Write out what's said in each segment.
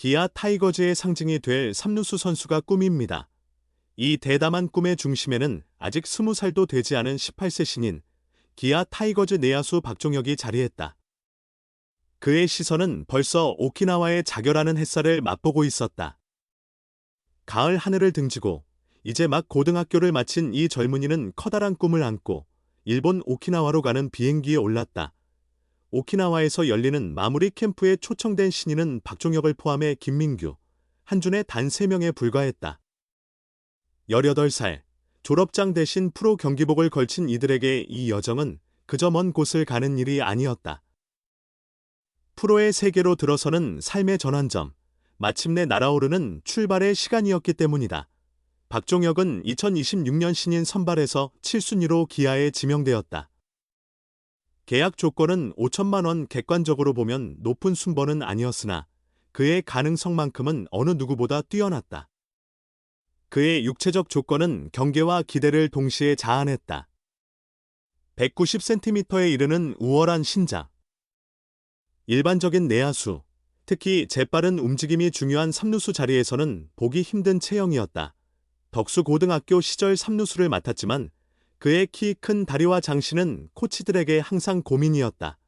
기아 타이거즈의 상징이 될 삼루수 선수가 꿈입니다. 이 대담한 꿈의 중심에는 아직 20살도 되지 않은 18세 신인 기아 타이거즈 내야수 박종혁이 자리했다. 그의 시선은 벌써 오키나와의 자결하는 햇살을 맛보고 있었다. 가을 하늘을 등지고 이제 막 고등학교를 마친 이 젊은이는 커다란 꿈을 안고 일본 오키나와로 가는 비행기에 올랐다. 오키나와에서 열리는 마무리 캠프에 초청된 신인은 박종혁을 포함해 김민규, 한준의 단 3명에 불과했다. 18살, 졸업장 대신 프로 경기복을 걸친 이들에게 이 여정은 그저 먼 곳을 가는 일이 아니었다. 프로의 세계로 들어서는 삶의 전환점, 마침내 날아오르는 출발의 시간이었기 때문이다. 박종혁은 2026년 신인 선발에서 7순위로 기아에 지명되었다. 계약 조건은 5천만 원, 객관적으로 보면 높은 순번은 아니었으나 그의 가능성만큼은 어느 누구보다 뛰어났다. 그의 육체적 조건은 경계와 기대를 동시에 자아냈다. 190cm에 이르는 우월한 신장. 일반적인 내야수, 특히 재빠른 움직임이 중요한 삼루수 자리에서는 보기 힘든 체형이었다. 덕수 고등학교 시절 삼루수를 맡았지만 그의 키 큰 다리와 장신은 코치들에게 항상 고민이었다.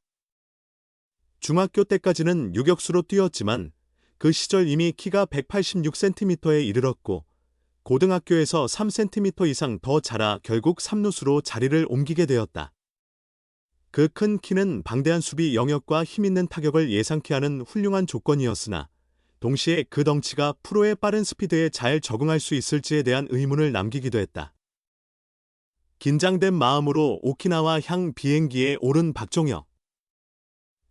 중학교 때까지는 유격수로 뛰었지만 그 시절 이미 키가 186cm에 이르렀고 고등학교에서 3cm 이상 더 자라 결국 삼루수로 자리를 옮기게 되었다. 그 큰 키는 방대한 수비 영역과 힘있는 타격을 예상케 하는 훌륭한 조건이었으나 동시에 그 덩치가 프로의 빠른 스피드에 잘 적응할 수 있을지에 대한 의문을 남기기도 했다. 긴장된 마음으로 오키나와 향 비행기에 오른 박종혁.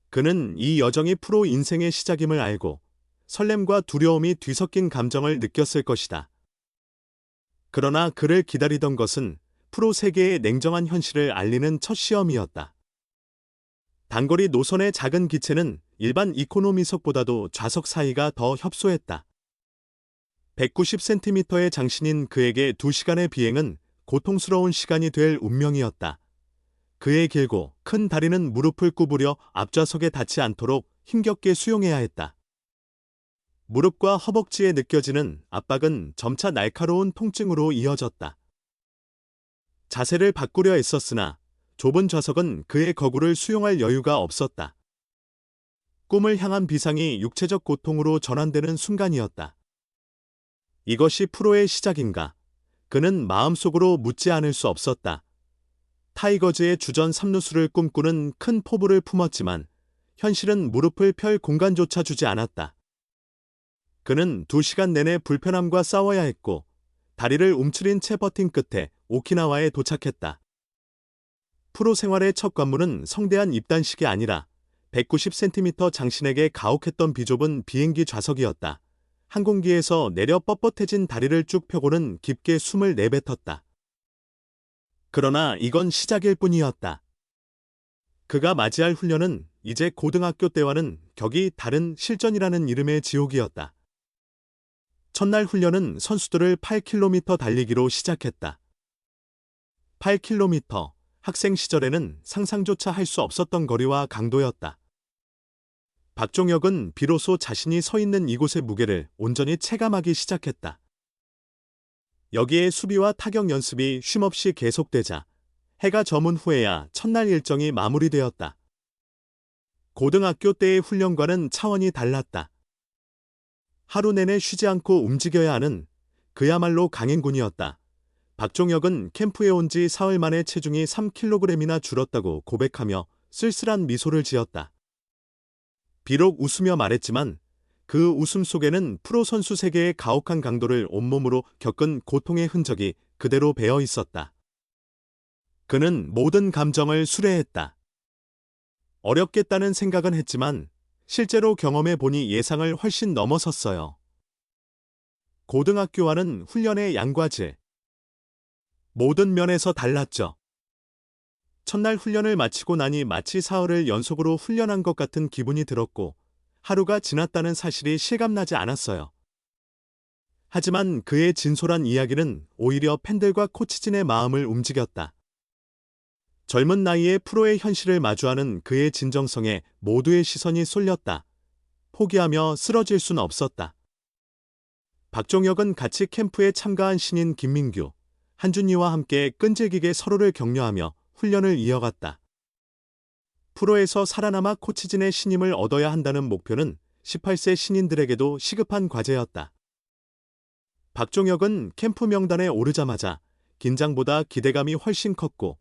그는 이 여정이 프로 인생의 시작임을 알고 설렘과 두려움이 뒤섞인 감정을 느꼈을 것이다. 그러나 그를 기다리던 것은 프로 세계의 냉정한 현실을 알리는 첫 시험이었다. 단거리 노선의 작은 기체는 일반 이코노미석보다도 좌석 사이가 더 협소했다. 190cm의 장신인 그에게 2시간의 비행은 고통스러운 시간이 될 운명이었다. 그의 길고 큰 다리는 무릎을 구부려 앞좌석에 닿지 않도록 힘겹게 수용해야 했다. 무릎과 허벅지에 느껴지는 압박은 점차 날카로운 통증으로 이어졌다. 자세를 바꾸려 애썼으나 좁은 좌석은 그의 거구를 수용할 여유가 없었다. 꿈을 향한 비상이 육체적 고통으로 전환되는 순간이었다. 이것이 프로의 시작인가? 그는 마음속으로 묻지 않을 수 없었다. 타이거즈의 주전 삼루수를 꿈꾸는 큰 포부를 품었지만 현실은 무릎을 펼 공간조차 주지 않았다. 그는 2시간 내내 불편함과 싸워야 했고 다리를 움츠린 채 버틴 끝에 오키나와에 도착했다. 프로 생활의 첫 관문은 성대한 입단식이 아니라 190cm 장신에게 가혹했던 비좁은 비행기 좌석이었다. 항공기에서 내려 뻣뻣해진 다리를 쭉 펴고는 깊게 숨을 내뱉었다. 그러나 이건 시작일 뿐이었다. 그가 맞이할 훈련은 이제 고등학교 때와는 격이 다른 실전이라는 이름의 지옥이었다. 첫날 훈련은 선수들을 8km 달리기로 시작했다. 8km, 학생 시절에는 상상조차 할 수 없었던 거리와 강도였다. 박종혁은 비로소 자신이 서 있는 이곳의 무게를 온전히 체감하기 시작했다. 여기에 수비와 타격 연습이 쉼없이 계속되자 해가 저문 후에야 첫날 일정이 마무리되었다. 고등학교 때의 훈련과는 차원이 달랐다. 하루 내내 쉬지 않고 움직여야 하는 그야말로 강행군이었다. 박종혁은 캠프에 온 지 사흘 만에 체중이 3kg이나 줄었다고 고백하며 쓸쓸한 미소를 지었다. 비록 웃으며 말했지만 그 웃음 속에는 프로 선수 세계의 가혹한 강도를 온몸으로 겪은 고통의 흔적이 그대로 배어 있었다. 그는 모든 감정을 수레했다. 어렵겠다는 생각은 했지만 실제로 경험해 보니 예상을 훨씬 넘어섰어요. 고등학교와는 훈련의 양과질. 모든 면에서 달랐죠. 첫날 훈련을 마치고 나니 마치 사흘을 연속으로 훈련한 것 같은 기분이 들었고 하루가 지났다는 사실이 실감나지 않았어요. 하지만 그의 진솔한 이야기는 오히려 팬들과 코치진의 마음을 움직였다. 젊은 나이에 프로의 현실을 마주하는 그의 진정성에 모두의 시선이 쏠렸다. 포기하며 쓰러질 순 없었다. 박종혁은 같이 캠프에 참가한 신인 김민규, 한준희와 함께 끈질기게 서로를 격려하며 훈련을 이어갔다. 프로에서 살아남아 코치진의 신임을 얻어야 한다는 목표는 18세 신인들에게도 시급한 과제였다. 박종혁은 캠프 명단에 오르자마자 긴장보다 기대감이 훨씬 컸고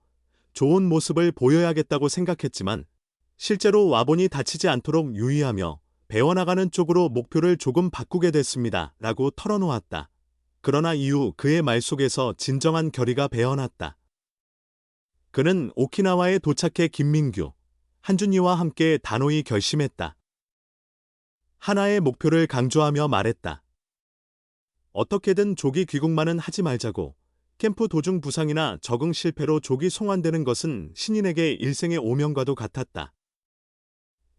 좋은 모습을 보여야겠다고 생각했지만 실제로 와보니 다치지 않도록 유의하며 배워나가는 쪽으로 목표를 조금 바꾸게 됐습니다. 라고 털어놓았다. 그러나 이후 그의 말 속에서 진정한 결의가 배어났다. 그는 오키나와에 도착해 김민규, 한준희와 함께 단호히 결심했다. 하나의 목표를 강조하며 말했다. 어떻게든 조기 귀국만은 하지 말자고. 캠프 도중 부상이나 적응 실패로 조기 송환되는 것은 신인에게 일생의 오명과도 같았다.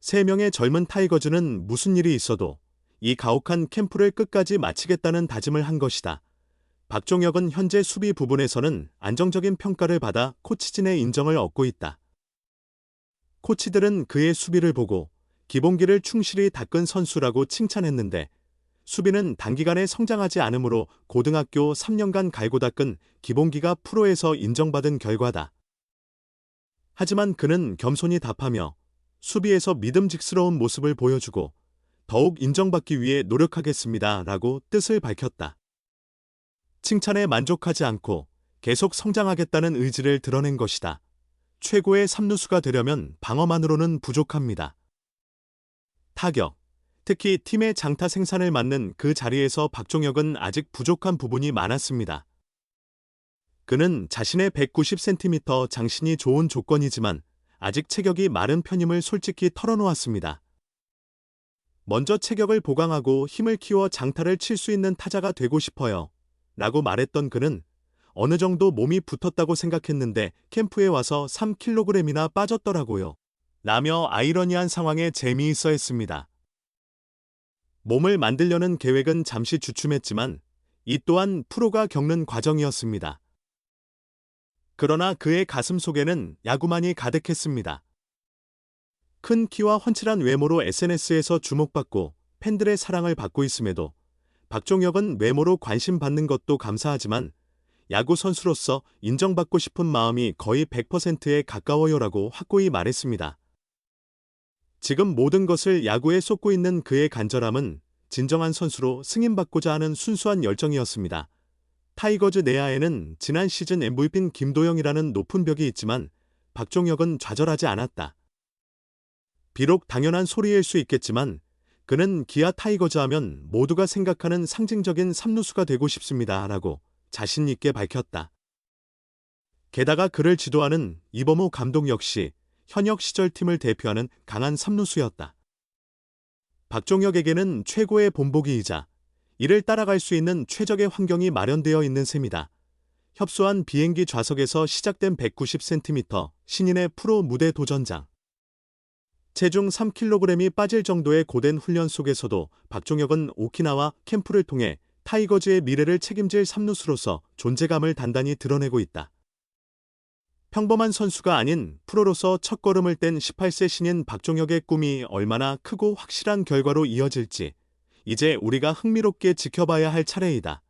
3명의 젊은 타이거즈는 무슨 일이 있어도 이 가혹한 캠프를 끝까지 마치겠다는 다짐을 한 것이다. 박종혁은 현재 수비 부분에서는 안정적인 평가를 받아 코치진의 인정을 얻고 있다. 코치들은 그의 수비를 보고 기본기를 충실히 닦은 선수라고 칭찬했는데 수비는 단기간에 성장하지 않으므로 고등학교 3년간 갈고 닦은 기본기가 프로에서 인정받은 결과다. 하지만 그는 겸손히 답하며 수비에서 믿음직스러운 모습을 보여주고 더욱 인정받기 위해 노력하겠습니다. 라고 뜻을 밝혔다. 칭찬에 만족하지 않고 계속 성장하겠다는 의지를 드러낸 것이다. 최고의 3루수가 되려면 방어만으로는 부족합니다. 타격, 특히 팀의 장타 생산을 맡는 그 자리에서 박종혁은 아직 부족한 부분이 많았습니다. 그는 자신의 190cm 장신이 좋은 조건이지만 아직 체격이 마른 편임을 솔직히 털어놓았습니다. 먼저 체격을 보강하고 힘을 키워 장타를 칠 수 있는 타자가 되고 싶어요. 라고 말했던 그는 어느 정도 몸이 붙었다고 생각했는데 캠프에 와서 3kg이나 빠졌더라고요. 라며 아이러니한 상황에 재미있어 했습니다. 몸을 만들려는 계획은 잠시 주춤했지만 이 또한 프로가 겪는 과정이었습니다. 그러나 그의 가슴 속에는 야구만이 가득했습니다. 큰 키와 훤칠한 외모로 SNS에서 주목받고 팬들의 사랑을 받고 있음에도 박종혁은 외모로 관심받는 것도 감사하지만 야구 선수로서 인정받고 싶은 마음이 거의 100%에 가까워요라고 확고히 말했습니다. 지금 모든 것을 야구에 쏟고 있는 그의 간절함은 진정한 선수로 승인받고자 하는 순수한 열정이었습니다. 타이거즈 내야에는 지난 시즌 MVP인 김도영이라는 높은 벽이 있지만 박종혁은 좌절하지 않았다. 비록 당연한 소리일 수 있겠지만 그는 기아 타이거즈 하면 모두가 생각하는 상징적인 3루수가 되고 싶습니다. 라고 자신 있게 밝혔다. 게다가 그를 지도하는 이범호 감독 역시 현역 시절 팀을 대표하는 강한 3루수였다. 박종혁에게는 최고의 본보기이자 이를 따라갈 수 있는 최적의 환경이 마련되어 있는 셈이다. 협소한 비행기 좌석에서 시작된 190cm 신인의 프로 무대 도전장. 체중 3kg이 빠질 정도의 고된 훈련 속에서도 박종혁은 오키나와 캠프를 통해 타이거즈의 미래를 책임질 3루수로서 존재감을 단단히 드러내고 있다. 평범한 선수가 아닌 프로로서 첫걸음을 뗀 18세 신인 박종혁의 꿈이 얼마나 크고 확실한 결과로 이어질지 이제 우리가 흥미롭게 지켜봐야 할 차례이다.